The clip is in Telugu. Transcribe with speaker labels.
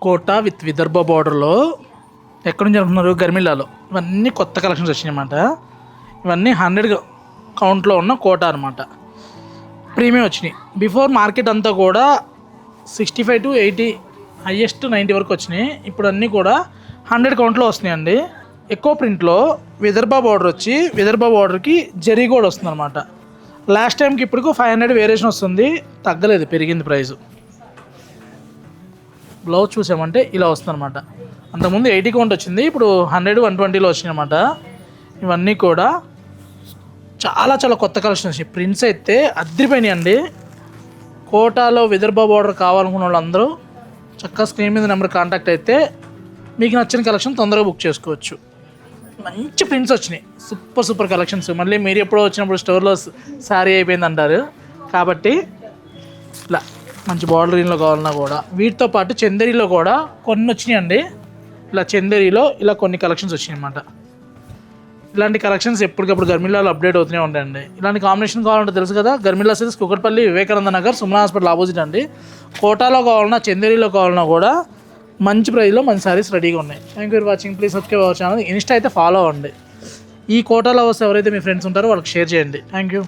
Speaker 1: కోటా విత్ విదర్భ బార్డర్లో ఎక్కడి నుంచి అనుకున్నారు? గర్మిల్లాలో. ఇవన్నీ కొత్త కలెక్షన్స్ వచ్చినాయి అన్నమాట. ఇవన్నీ 100 కౌంట్లో ఉన్న కోటా అనమాట. ప్రీమియం వచ్చినాయి. బిఫోర్ మార్కెట్ అంతా కూడా 65 to 80, హైయెస్ట్ 90 వరకు వచ్చినాయి. ఇప్పుడు అన్నీ కూడా 100 కౌంట్లో వస్తున్నాయండి. ఎక్కువ ప్రింట్లో విదర్భ బార్డర్ వచ్చి విదర్భ బార్డర్కి జరీ కూడా వస్తుంది అనమాట. లాస్ట్ టైంకి ఇప్పటికి 500 వేరియేషన్ వస్తుంది, తగ్గలేదు, పెరిగింది ప్రైస్. బ్లౌజ్ చూసామంటే ఇలా వస్తుంది అనమాట. అంతకుముందు 80 కౌంట్ వచ్చింది, ఇప్పుడు 100, 120లో వచ్చినాయి అనమాట. ఇవన్నీ కూడా చాలా చాలా కొత్త కలెక్షన్ వచ్చినాయి. ప్రింట్స్ అయితే అద్దరిపోయినాయి అండి. కోటాలో విదర్భ బార్డర్ కావాలనుకున్న వాళ్ళందరూ చక్కగా స్క్రీన్ మీద నెంబర్ కాంటాక్ట్ అయితే మీకు నచ్చిన కలెక్షన్ తొందరగా బుక్ చేసుకోవచ్చు. మంచి ప్రింట్స్ వచ్చినాయి, సూపర్ కలెక్షన్స్. మళ్ళీ మీరు ఎప్పుడో వచ్చినప్పుడు స్టోర్లో శారీ అయిపోయింది అంటారు. కాబట్టి ఇలా మంచి బార్డర్ గ్రీన్లో కావాలన్నా కూడా వీటితో పాటు చందేరీలో కూడా కొన్ని వచ్చినాయి అండి. ఇలా చందేరీలో ఇలా కొన్ని కలెక్షన్స్ వచ్చినాయి అన్నమాట. ఇలాంటి కలెక్షన్స్ ఎప్పటికప్పుడు గర్మిల్లాలో అప్డేట్ అవుతూనే ఉంటాయండి. ఇలాంటి కాంబినేషన్ కావాలంటే తెలుసు కదా, గర్మిల్లా series Kukatpally Vivekananda Nagar Sumana hospital opposite అండి. కోటాలో కావాలన్నా చందేరీలో కావాలన్నా కూడా మంచి ప్రైస్లో మంచి సారీస్ రెడీగా ఉన్నాయి. Thank you for watching. Please subscribe our channel. Insta అయితే ఫాలో అవ్వండి. ఈ కోటా లవర్స్ ఎవరైతే మీ ఫ్రెండ్స్ ఉంటారో వాళ్ళకి షేర్ చేయండి. Thank you.